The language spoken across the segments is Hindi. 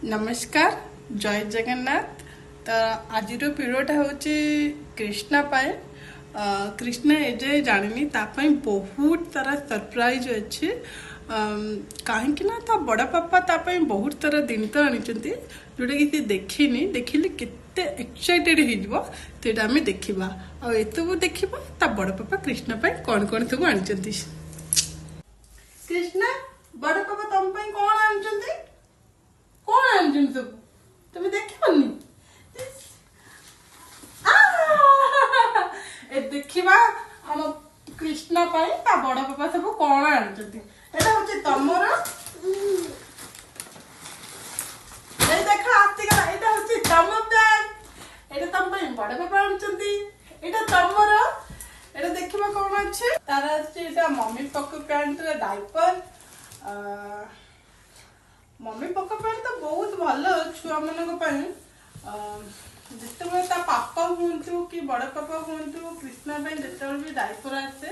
नमस्कार जय जगन्नाथ। तो आज भिडटा हूँ कृष्णा पाए। कृष्णा एजे जानी तापाई बहुत सारा सरप्राइज अच्छे कहीं ना ता बड़ा पापा तापाई बहुत सारा दिन तो आनी जोटा कि देखनी देखिले केते एक्साइटेड होटा आम देखा आसबू देखा ता बड़ा पापा कृष्णा पाई कौन कौन सब आनी। कृष्णा बड़ा पापा तुम कौन आनी कौन आनी सब तुम देखनी देखा हम कृष्णा पाई ता बड़ा पापा सब कौन आनी हूँ तमर देख आसगला यहाँ हूँ तम बैग ये तुम बड़ पापा आनी तमर ये देखा कौन अच्छे तार मम्मी पक पैंट डाइपर मम्मी पक पैंट तो बहुत भल छुआ मान जिते पापा हूँ कि बड़ पापा हूँ कृष्णा जो भी डाइपर आसे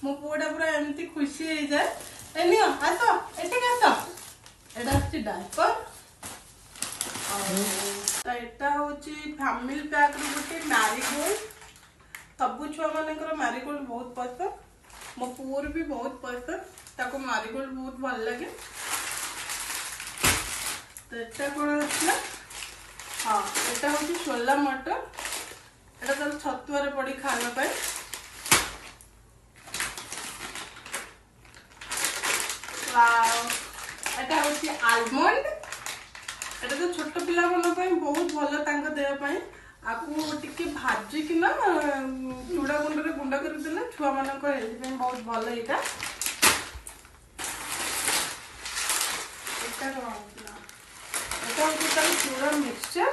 मो पुआटा पूरा एमती खुशी हो जाए नियो आस एटे आस एटा डाइपर तो यहाँ हूँ फैमिली पैक गोटे मैरीगोल्ड सबू छुआ मान मैरीगोल्ड बहुत पसंद मो पुअर भी बहुत पसंद ताको मैरीगोल्ड बहुत भल लगे। तो ये कौन आसला हाँ यहाँ हूँ छोला मटर यहाँ तो छतुआ पड़ी खावाई यहाँ हूँ आलमंड यहाँ तो छोट पिला मान बहुत भल देहपाई आपको टिके भाजिकिना चूड़ा गुंड गुंड कर छुआ मान हेल्थ बहुत भल यहाँ चूड़ा मिक्सचर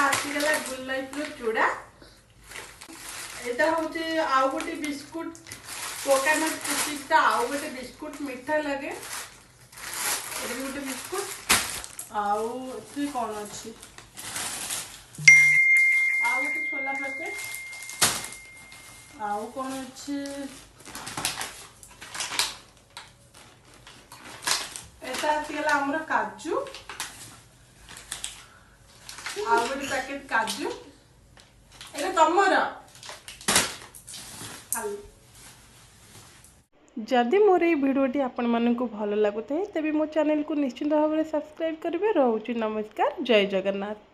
आसगला गुलाइफ चूड़ा यहाँ हूँ आउ गोटे बिस्कुट कोकोनट कुकीज आउ गोटे बिस्कुट मीठा लगे ये गोटे बिस्कुट आउ कौन अच्छी आउ गोटे छोला पैकेट आउ कौन अच्छे एटा आसगला आमर काजू आउ गोटे पैकेट काजू ये तमर जदि मोर ये भिडियोटी आपण मानक भल लगुता है तेज मो चैनल को निश्चिंत भाव में सब्सक्राइब करेंगे। रोची नमस्कार जय जगन्नाथ।